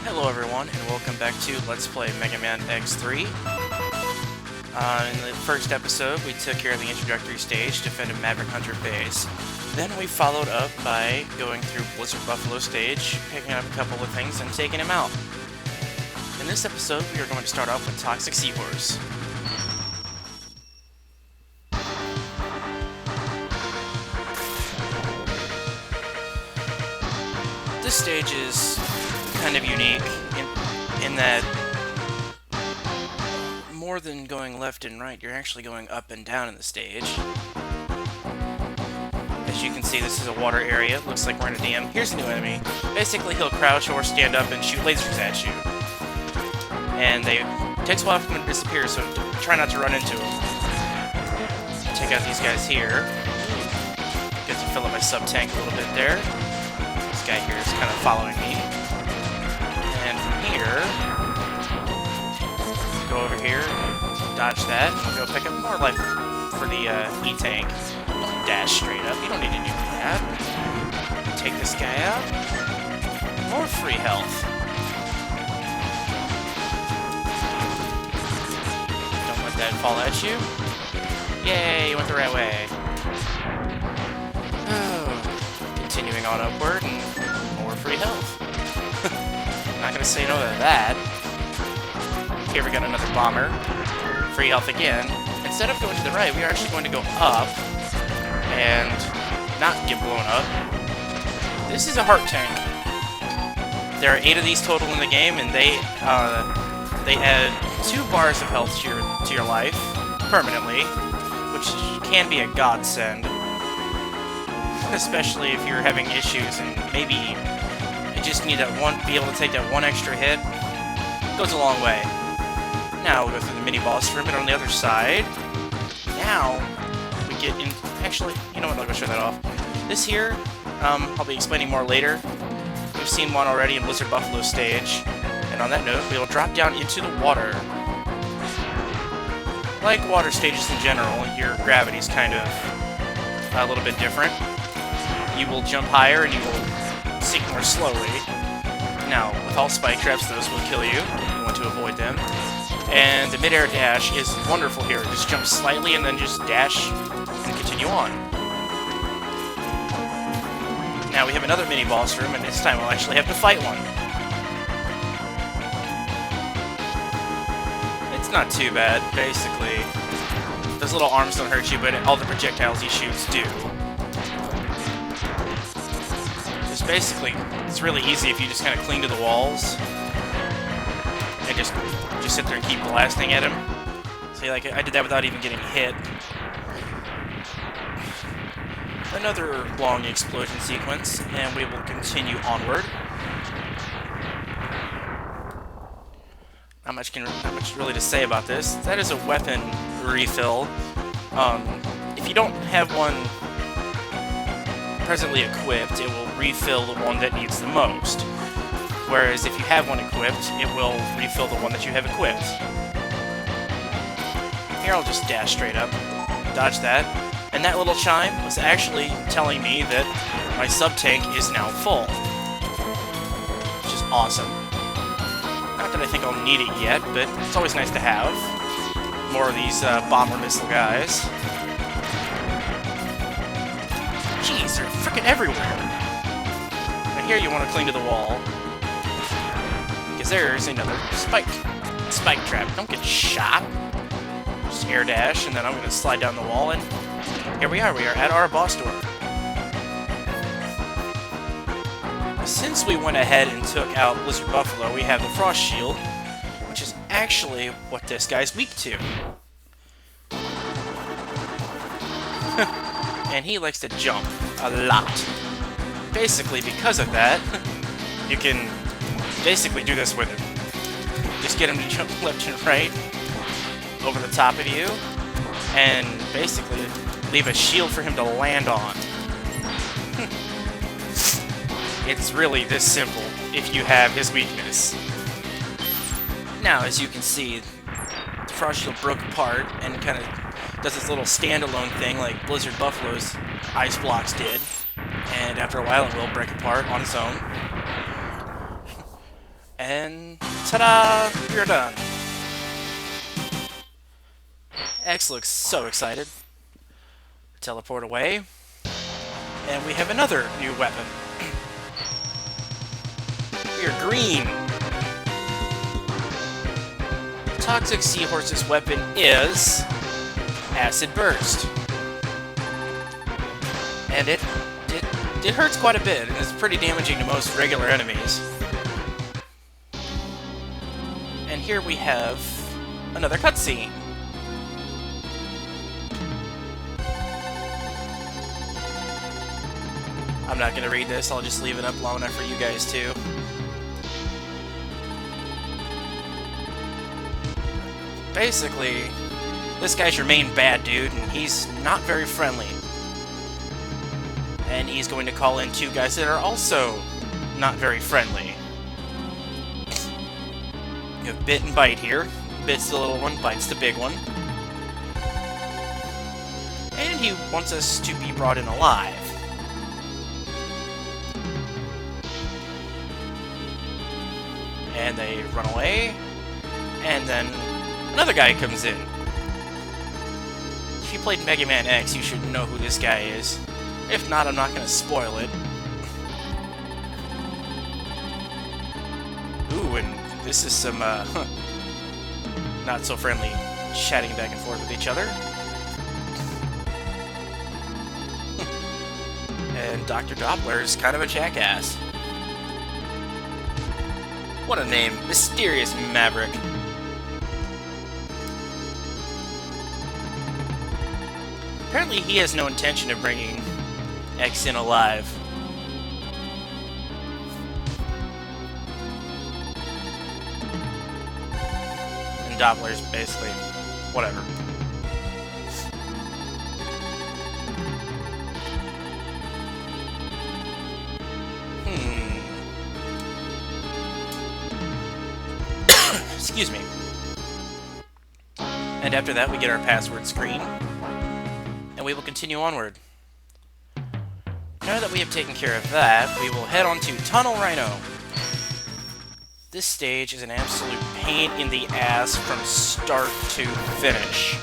Hello everyone, and welcome back to Let's Play Mega Man X3. In the first episode, we took care of the introductory stage, defended Maverick Hunter Base. Then we followed up by going through Blizzard Buffalo stage, picking up a couple of things, and taking him out. In this episode, we are going to start off with Toxic Seahorse. This stage is kind of unique in that more than going left and right, you're actually going up and down in the stage. As you can see, this is a water area. Looks like we're in a dam. Here's a new enemy. Basically, he'll crouch or stand up and shoot lasers at you. And it takes a while for him to disappear, so try not to run into him. Take out these guys here. Get to fill up my sub-tank a little bit there. This guy here is kind of following me. And from here, go over here, dodge that, and we'll go pick up more life for the E-tank. Don't dash straight up, you don't need to do that. Take this guy out. More free health. Don't let that fall at you. Yay, you went the right way. Oh, continuing on upward, and more free health. Not gonna say no to that. Here we got another bomber. Free health again. Instead of going to the right, we are actually going to go up and not get blown up. This is a heart tank. There are 8 of these total in the game, and they add 2 bars of health to your life permanently, which can be a godsend, especially if you're having issues and maybe you just need that be able to take that one extra hit. Goes a long way. Now we'll go through the mini boss room, and on the other side, now we get in. Actually, you know what? I'll go show that off. This here, I'll be explaining more later. We've seen one already in Blizzard Buffalo stage, and on that note, we'll drop down into the water. Like water stages in general, your gravity's kind of a little bit different. You will jump higher, and you will sink more slowly. Now, with all spike traps, those will kill you. You want to avoid them. And the mid-air dash is wonderful here. Just jump slightly and then just dash and continue on. Now we have another mini-boss room, and this time we'll actually have to fight one. It's not too bad, basically. Those little arms don't hurt you, but all the projectiles he shoots do. Just basically, it's really easy if you just kind of cling to the walls and just sit there and keep blasting at him. See, like, I did that without even getting hit. Another long explosion sequence, and we will continue onward. Not much really to say about this. That is a weapon refill. If you don't have one presently equipped, it will refill the one that needs the most. Whereas if you have one equipped, it will refill the one that you have equipped. Here I'll just dash straight up, dodge that, and that little chime was actually telling me that my sub-tank is now full. Which is awesome. Not that I think I'll need it yet, but it's always nice to have more of these bomber missile guys. Jeez, they're freaking everywhere. And here you want to cling to the wall, because there's another spike trap. Don't get shot. Just air dash, and then I'm going to slide down the wall, and here we are. We are at our boss door. Since we went ahead and took out Blizzard Buffalo, we have the Frost Shield, which is actually what this guy's weak to. And he likes to jump a lot. Basically, because of that, you can basically do this with him. Just get him to jump left and right over the top of you, and basically leave a shield for him to land on. It's really this simple if you have his weakness. Now, as you can see, the Frost Shield broke apart and kind of does this little standalone thing like Blizzard Buffalo's ice blocks did. And after a while it will break apart on its own. And ta-da! We're done. X looks so excited. Teleport away. And we have another new weapon. We are green. Toxic Seahorse's weapon is Acid Burst. And it hurts quite a bit, and is pretty damaging to most regular enemies. And here we have another cutscene. I'm not going to read this, I'll just leave it up long enough for you guys to. Basically, this guy's your main bad dude, and he's not very friendly. And he's going to call in two guys that are also not very friendly. You have Bit and Bite here. Bit's the little one, Bite's the big one. And he wants us to be brought in alive. And they run away. And then another guy comes in. If you played Mega Man X, you should know who this guy is. If not, I'm not going to spoil it. Ooh, and this is some, not so friendly chatting back and forth with each other. And Dr. Doppler is kind of a jackass. What a name. Mysterious Maverick. Apparently he has no intention of bringing X in alive. And Doppler's basically whatever. Excuse me. And after that we get our password screen. And we will continue onward. Now that we have taken care of that, we will head on to Tunnel Rhino. This stage is an absolute pain in the ass from start to finish.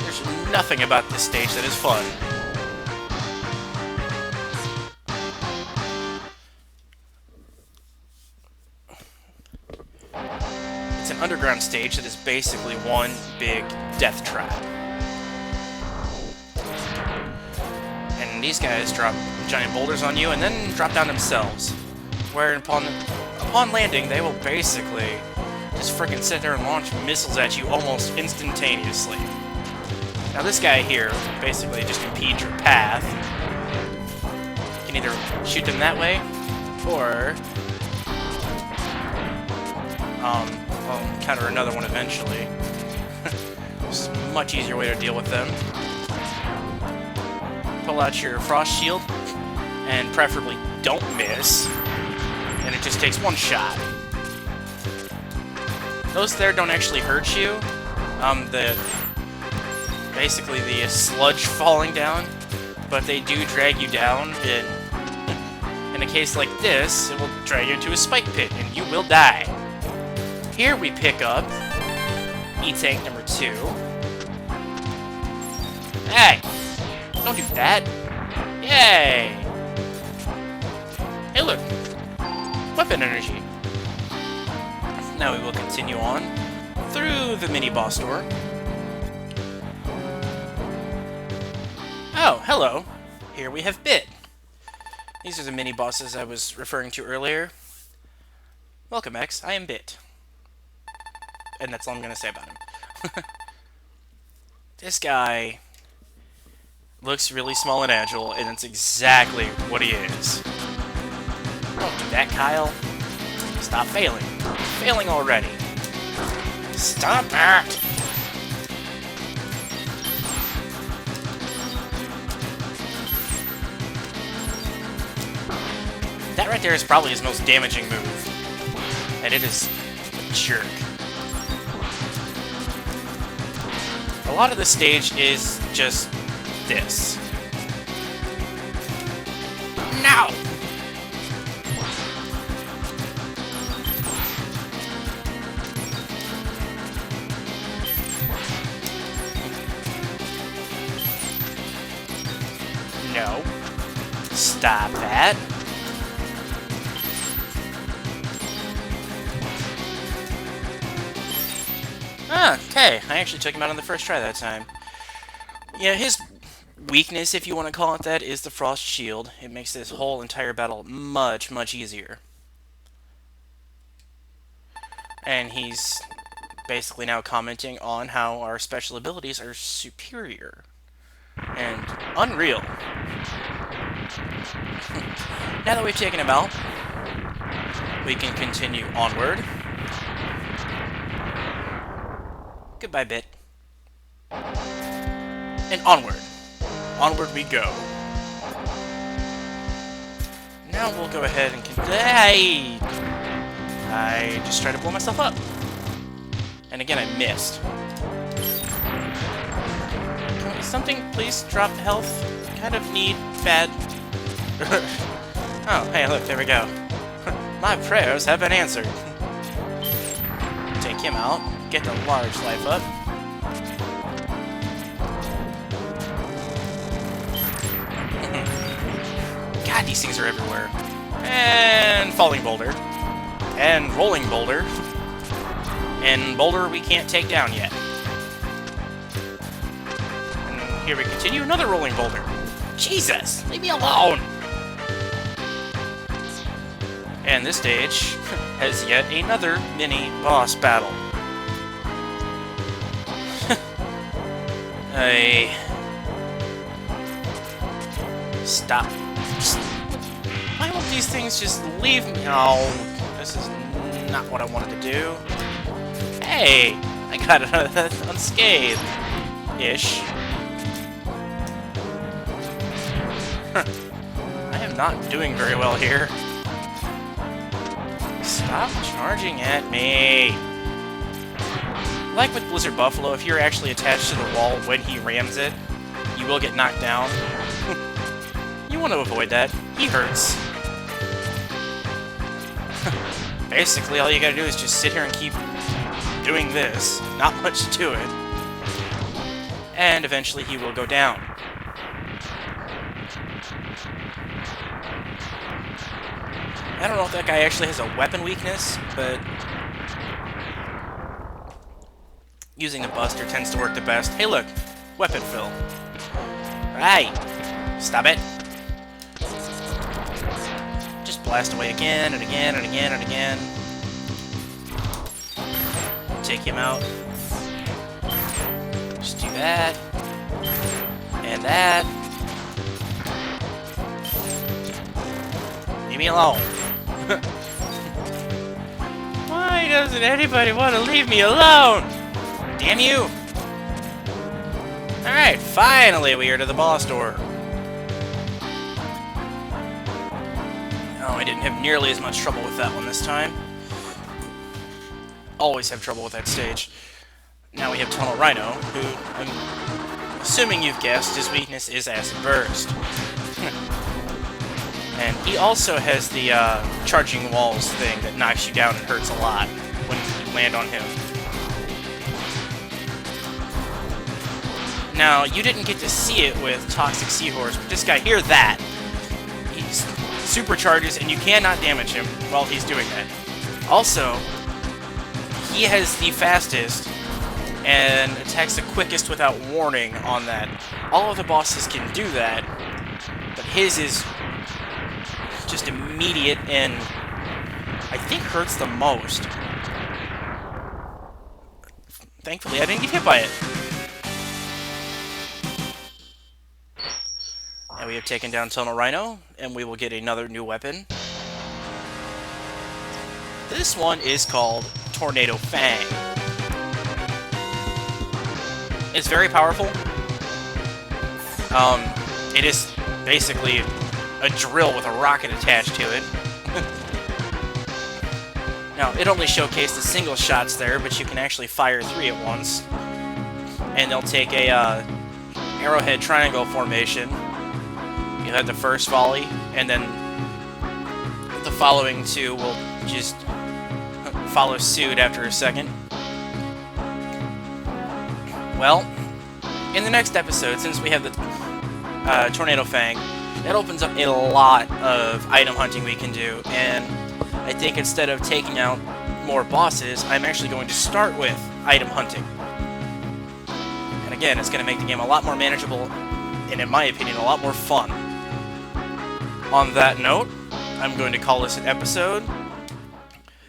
There's nothing about this stage that is fun. It's an underground stage that is basically one big death trap. And these guys drop giant boulders on you and then drop down themselves. Where upon landing, they will basically just frickin' sit there and launch missiles at you almost instantaneously. Now this guy here basically just impedes your path. You can either shoot them that way, or I'll encounter another one eventually. It's a much easier way to deal with them. Pull out your frost shield, and preferably don't miss. And it just takes one shot. Those there don't actually hurt you. Basically the sludge falling down, but they do drag you down. And in a case like this, it will drag you into a spike pit, and you will die. Here we pick up E-Tank number 2. Hey! Don't do that! Yay! Hey look! Weapon energy! Now we will continue on through the mini-boss door. Oh, hello! Here we have Bit. These are the mini-bosses I was referring to earlier. Welcome, X. I am Bit. And that's all I'm going to say about him. This guy looks really small and agile, and it's exactly what he is. Don't do that, Kyle. Stop failing. You're failing already. Stop that! That right there is probably his most damaging move. And it is a jerk. A lot of the stage is just this. No! No. Stop that. Ah, okay. I actually took him out on the first try that time. Yeah, his weakness, if you want to call it that, is the Frost Shield. It makes this whole entire battle much, much easier. And he's basically now commenting on how our special abilities are superior and unreal. Now that we've taken him out, we can continue onward. Goodbye, Bit. And onward. Onward we go. Now we'll go ahead and... I just tried to blow myself up. And again, I missed. Can something please drop health? I kind of need bad... Oh, hey, look, there we go. My prayers have been answered. Take him out. Get the large life up. God, these things are everywhere. And falling boulder. And rolling boulder. And boulder we can't take down yet. And here we continue, another rolling boulder. Jesus, leave me alone! And this stage has yet another mini boss battle. Stop. Why won't these things just leave me? Oh, this is not what I wanted to do. Hey, I got it unscathed-ish. I am not doing very well here. Stop charging at me. Like with Blizzard Buffalo, if you're actually attached to the wall when he rams it, you will get knocked down. You want to avoid that. He hurts. Basically, all you gotta do is just sit here and keep doing this. Not much to it. And eventually he will go down. I don't know if that guy actually has a weapon weakness, but using the Buster tends to work the best. Hey look, weapon fill. Right, stop it. Just blast away again and again and again and again. Take him out. Just do that. And that. Leave me alone. Why doesn't anybody want to leave me alone? Damn you! Alright, finally we are to the boss door. Oh, I didn't have nearly as much trouble with that one this time. Always have trouble with that stage. Now we have Tunnel Rhino, who, I'm assuming you've guessed, his weakness is Acid Burst. And he also has the charging walls thing that knocks you down and hurts a lot when you land on him. Now, you didn't get to see it with Toxic Seahorse, but this guy, hear that! He supercharges and you cannot damage him while he's doing that. Also, he has the fastest and attacks the quickest without warning on that. All of the bosses can do that, but his is just immediate and I think hurts the most. Thankfully, I didn't get hit by it. And we have taken down Tunnel Rhino, and we will get another new weapon. This one is called Tornado Fang. It's very powerful. It is basically a drill with a rocket attached to it. Now, it only showcased the single shots there, but you can actually fire 3 at once. And they'll take a arrowhead triangle formation. You'll have the first volley, and then the following 2 will just follow suit after a second. Well, in the next episode, since we have the Tornado Fang, that opens up a lot of item hunting we can do, and I think instead of taking out more bosses, I'm actually going to start with item hunting. And again, it's going to make the game a lot more manageable, and in my opinion, a lot more fun. On that note, I'm going to call this an episode.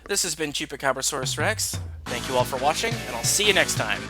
This has been Chupacabrasaurus Rex. Thank you all for watching, and I'll see you next time.